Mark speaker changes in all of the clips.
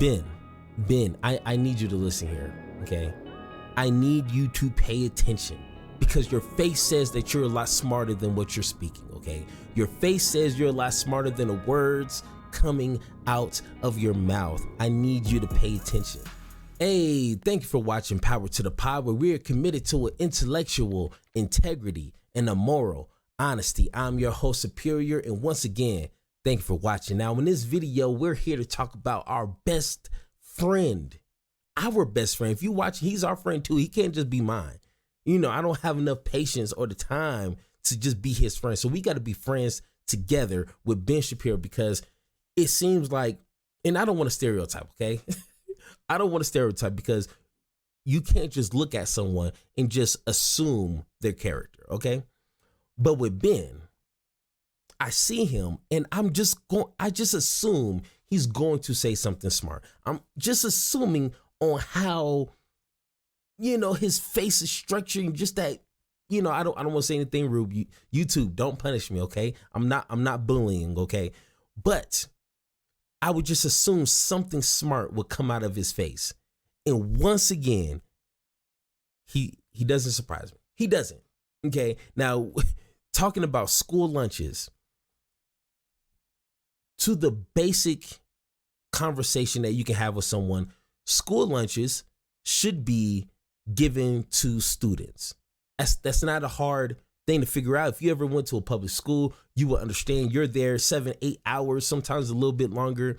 Speaker 1: Ben, I need you to listen here, okay? I need you to pay attention because your face says that you're a lot smarter than what you're speaking, okay? Your face says you're a lot smarter than the words coming out of your mouth. I need you to pay attention. Hey, thank you for watching Power to the Pod, where we are committed to an intellectual integrity and a moral honesty. I'm your host, Superior, and once again, thank you for watching. Now, in this video, we're here to talk about our best friend. Our best friend. If you watch, he's our friend too. He can't just be mine. You know, I don't have enough patience or the time to just be his friend. So we got to be friends together with Ben Shapiro because it seems like, and I don't want to stereotype, okay? I don't want to stereotype because you can't just look at someone and just assume their character, okay? But with Ben, I see him and I just assume he's going to say something smart. I'm just assuming on how, you know, his face is structuring, just that, you know, I don't want to say anything rude. YouTube, don't punish me, okay? I'm not bullying, okay? But I would just assume something smart would come out of his face. And once again, he doesn't surprise me. He doesn't. Okay. Now, talking about school lunches, to the basic conversation that you can have with someone, school lunches should be given to students. That's not a hard thing to figure out. If you ever went to a public school, you will understand. You're there 7-8 hours, sometimes a little bit longer.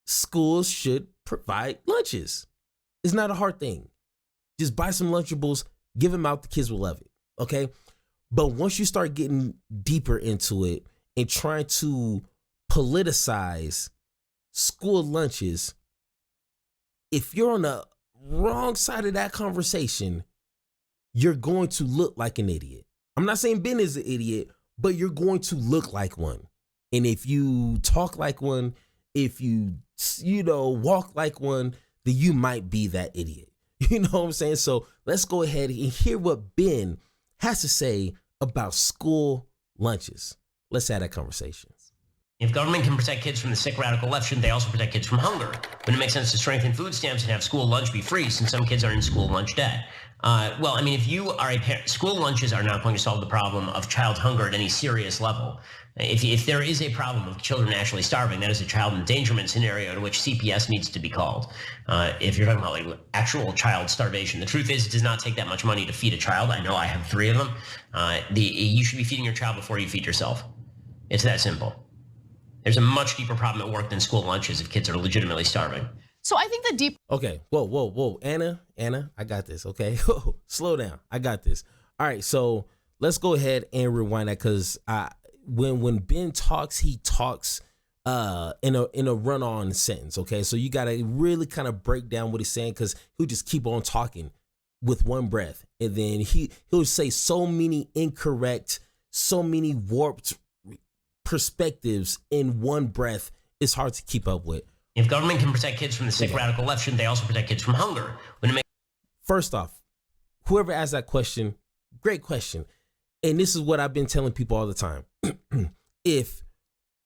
Speaker 1: Schools should provide lunches. It's not a hard thing. Just buy some Lunchables, give them out. The kids will love it. Okay. But once you start getting deeper into it and trying to politicize school lunches, if you're on the wrong side of that conversation, you're going to look like an idiot. I'm not saying Ben is an idiot, but you're going to look like one. And if you talk like one, if you walk like one, then you might be that idiot. You know what I'm saying? So let's go ahead and hear what Ben has to say about school lunches. Let's have that conversation.
Speaker 2: If government can protect kids from the sick radical left, shouldn't they also protect kids from hunger? Wouldn't it make sense to strengthen food stamps and have school lunch be free since some kids are in school lunch debt? Well, I mean, if you are a parent, school lunches are not going to solve the problem of child hunger at any serious level. If there is a problem of children actually starving, that is a child endangerment scenario to which CPS needs to be called. If you're talking about like actual child starvation, the truth is it does not take that much money to feed a child. I know I have 3 of them. You should be feeding your child before you feed yourself. It's that simple. There's a much deeper problem at work than school lunches if kids are legitimately starving.
Speaker 3: So I think the deep.
Speaker 1: Okay. Whoa. Anna, I got this. Okay. Slow down. I got this. All right. So let's go ahead and rewind that because when Ben talks, he talks in a run-on sentence. Okay. So you got to really kind of break down what he's saying because he'll just keep on talking with one breath. And then he'll say so many incorrect, so many warped perspectives in one breath. It's hard to keep up with.
Speaker 2: If government can protect kids from the sick radical left, shouldn't they also protect kids from hunger?
Speaker 1: First off, whoever asked that question, great question. And this is what I've been telling people all the time. If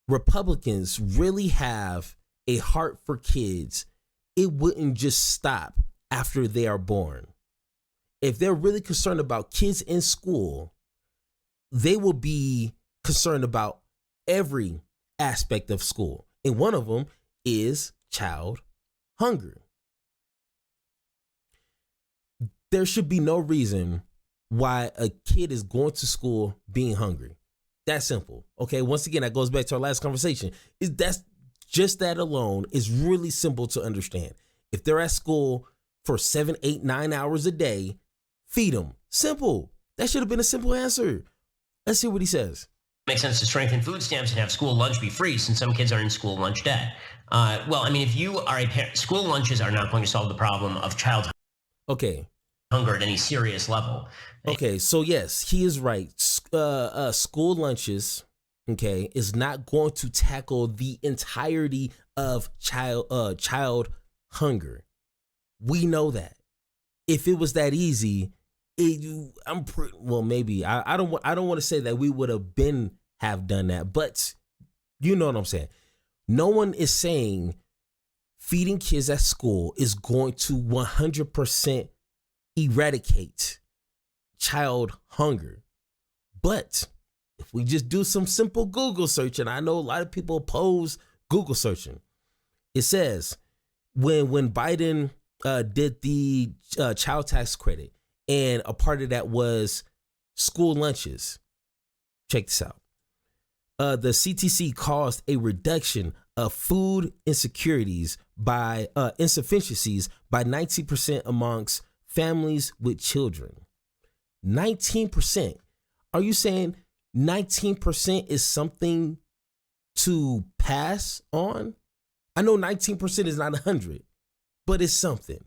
Speaker 1: Republicans really have a heart for kids, it wouldn't just stop after they are born. If they're really concerned about kids in school, they will be concerned about every aspect of school. And one of them is child hunger. There should be no reason why a kid is going to school being hungry. That's simple. Okay. Once again, that goes back to our last conversation. That's just that alone is really simple to understand. If they're at school for 7, 8, 9 hours a day, feed them. Simple. That should have been a simple answer. Let's hear what he says.
Speaker 2: Makes sense to strengthen food stamps and have school lunch be free since some kids are in school lunch debt. Well, I mean, if you are a parent, school lunches are not going to solve the problem of child hunger at any serious level.
Speaker 1: Okay, so yes, he is right. School lunches, okay, is not going to tackle the entirety of child hunger. We know that. If it was that easy, maybe I don't want to say that we would have done that, but you know what I'm saying. No one is saying feeding kids at school is going to 100% eradicate child hunger. But if we just do some simple Google searching, I know a lot of people oppose Google searching. It says when Biden did the child tax credit, and a part of that was school lunches. Check this out. The CTC caused a reduction of food insecurities by insufficiencies by 19% amongst families with children. 19%. Are you saying 19% is something to pass on? I know 19% is not 100, but it's something.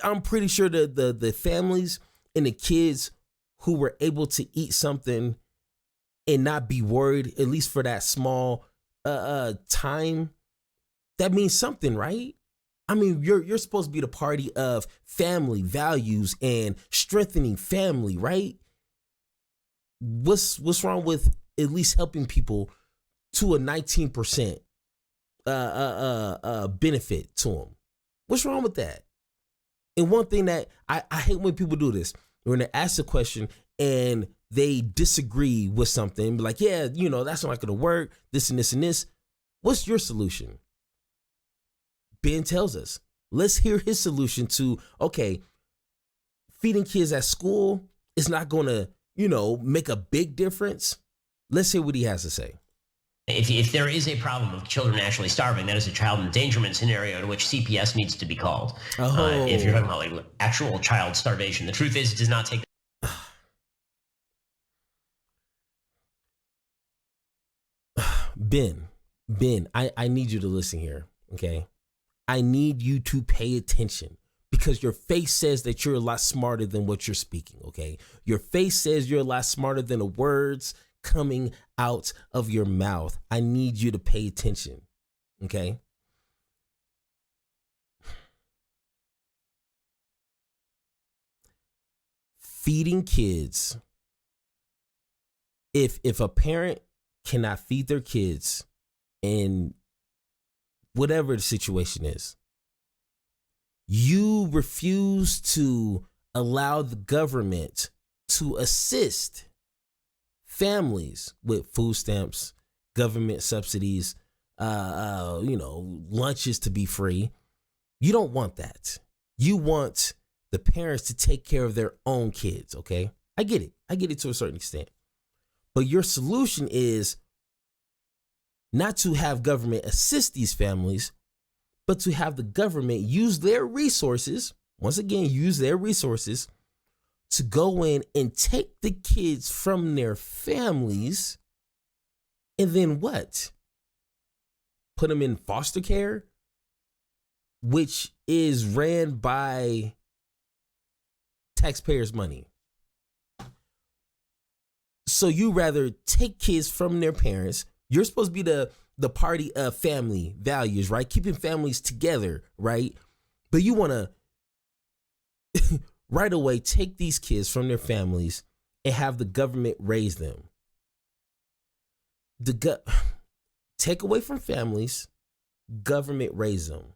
Speaker 1: I'm pretty sure the families and the kids who were able to eat something and not be worried, at least for that small time, that means something, right? I mean, you're supposed to be the party of family values and strengthening family, right? What's wrong with at least helping people to a 19% benefit to them? What's wrong with that? And one thing that I hate when people do this, when they ask a question and they disagree with something, be like, yeah, that's not going to work, this and this and this. What's your solution? Ben tells us. Let's hear his solution to, okay, feeding kids at school is not going to, make a big difference. Let's hear what he has to say.
Speaker 2: If there is a problem of children actually starving, that is a child endangerment scenario to which CPS needs to be called. If you're talking about like actual child starvation, the truth is it does not take.
Speaker 1: Ben, I need you to listen here, okay? I need you to pay attention because your face says that you're a lot smarter than what you're speaking, okay? Your face says you're a lot smarter than the words coming out of your mouth. I need you to pay attention, okay? Feeding kids. If a parent cannot feed their kids in whatever the situation is, you refuse to allow the government to assist families with food stamps, government subsidies, lunches to be free. You don't want that. You want the parents to take care of their own kids, okay? I get it. I get it to a certain extent. But your solution is not to have government assist these families, but to have the government use their resources, once again, use their resources to go in and take the kids from their families and then what? Put them in foster care, which is ran by taxpayers' money. So you rather take kids from their parents. You're supposed to be the party of family values, right? Keeping families together, right? But you want to right away take these kids from their families and have the government raise them. Take away from families, government raise them.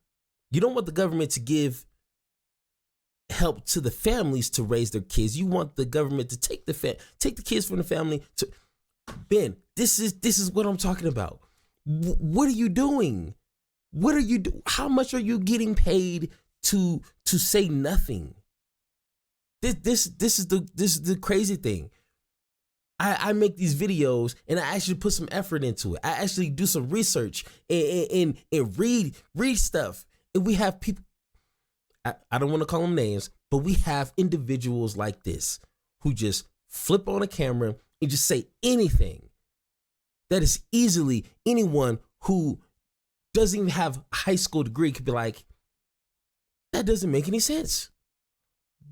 Speaker 1: You don't want the government to give help to the families to raise their kids. You want the government to take the kids from the family to. Ben, this is what I'm talking about. What are you doing? What are you do? How much are you getting paid to say nothing? This is the crazy thing. I make these videos and I actually put some effort into it. I actually do some research and read stuff. And we have people, I don't want to call them names, but we have individuals like this who just flip on a camera and just say anything. That is easily anyone who doesn't even have a high school degree could be like, that doesn't make any sense.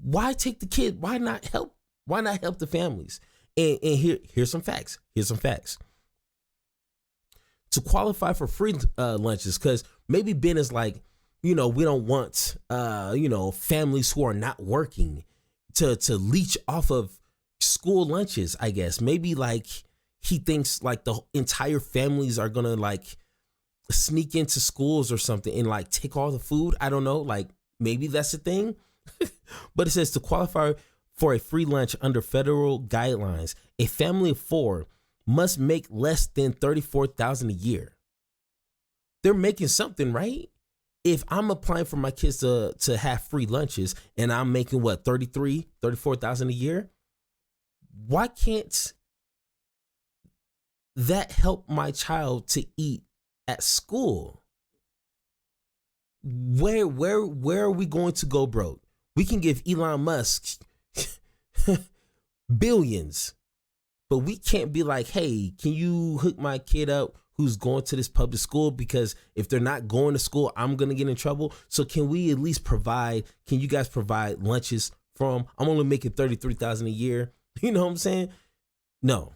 Speaker 1: Why take the kid? Why not help? Why not help the families? And here's some facts. To qualify for free lunches, because maybe Ben is like, we don't want families who are not working to leech off of school lunches, I guess. Maybe like he thinks like the entire families are gonna like sneak into schools or something and like take all the food. I don't know, like maybe that's a thing. But it says to qualify for a free lunch under federal guidelines, a family of 4 must make less than $34,000 a year. They're making something, right? If I'm applying for my kids to have free lunches and I'm making what, $34,000 a year, why can't that help my child to eat at school? Where are we going to go broke? We can give Elon Musk billions, but we can't be like, hey, can you hook my kid up who's going to this public school? Because if they're not going to school, I'm going to get in trouble. So can we at least can you guys provide lunches from, I'm only making $33,000 a year. You know what I'm saying? No.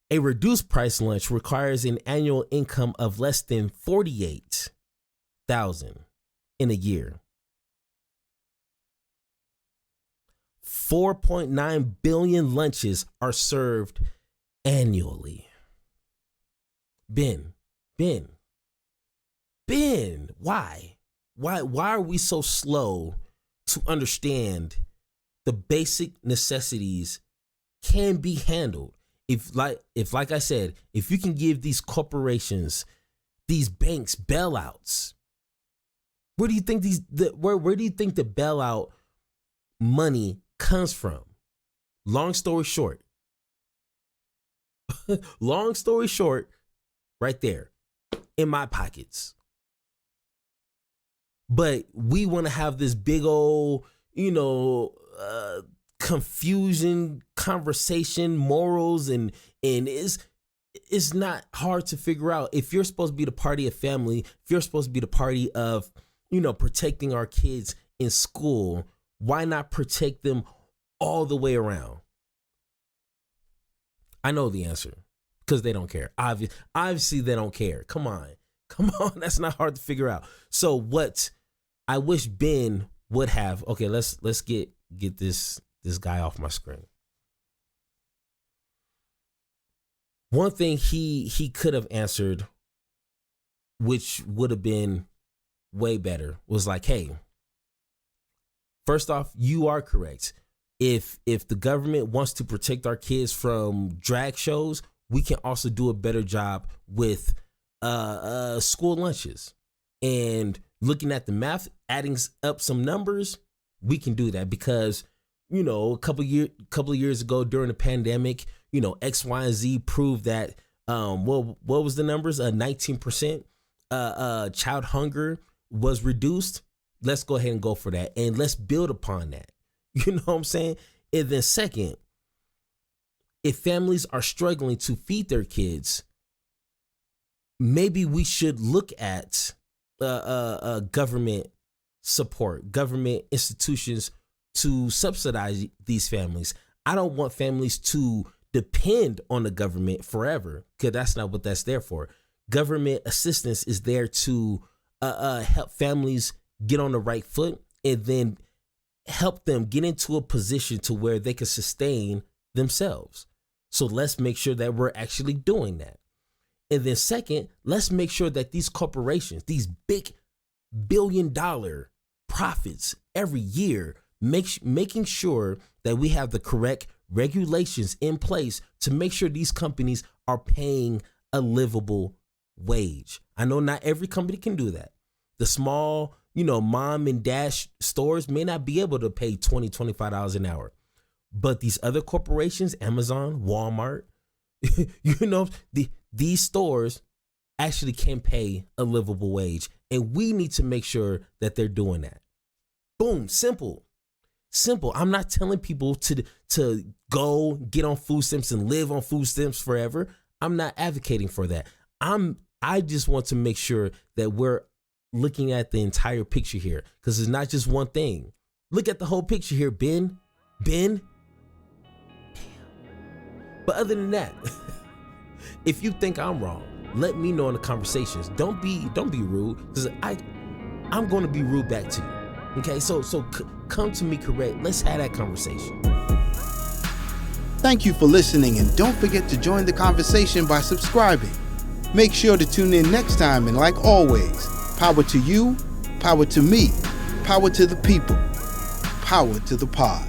Speaker 1: A reduced price lunch requires an annual income of less than $48,000 in a year. 4.9 billion lunches are served annually. Ben, why? Why are we so slow to understand the basic necessities can be handled? If like I said, if you can give these corporations, these banks bailouts, where do you think where do you think the bailout money comes from? Long story short, right there in my pockets. But we want to have this big old, confusion, conversation, morals, and it's not hard to figure out. If you're supposed to be the party of family, if you're supposed to be the party of, protecting our kids in school, why not protect them all the way around? I know the answer, because they don't care. Obviously they don't care. Come on. That's not hard to figure out. So what I wish Ben would have, okay, let's get this guy off my screen. One thing he could have answered, which would have been way better, was like, hey, first off, you are correct. If the government wants to protect our kids from drag shows, we can also do a better job with school lunches. And looking at the math, adding up some numbers, we can do that because, a couple of years ago during the pandemic, X, Y, and Z proved that what was the numbers? 19% child hunger was reduced. Let's go ahead and go for that, and let's build upon that. You know what I'm saying? And then second, if families are struggling to feed their kids, maybe we should look at government support, government institutions to subsidize these families. I don't want families to depend on the government forever, because that's not what that's there for. Government assistance is there to help families get on the right foot and then help them get into a position to where they can sustain themselves. So let's make sure that we're actually doing that. And then second, let's make sure that these corporations, these big billion-dollar profits every year, making sure that we have the correct regulations in place to make sure these companies are paying a livable wage. I know not every company can do that. The small, mom and dash stores may not be able to pay $20, $25 an hour. But these other corporations, Amazon, Walmart, these stores actually can pay a livable wage. And we need to make sure that they're doing that. Boom, simple. I'm not telling people to go get on food stamps and live on food stamps forever. I'm not advocating for that. I just want to make sure that we're looking at the entire picture here, because it's not just one thing. Look at the whole picture here, Ben. Damn. But other than that, if you think I'm wrong, let me know in the conversations. Don't be rude, because I'm going to be rude back to you. Okay, so come to me correct. Let's have that conversation.
Speaker 3: Thank you for listening, and don't forget to join the conversation by subscribing. Make sure to tune in next time, and like always, power to you, power to me, power to the people, power to the pod.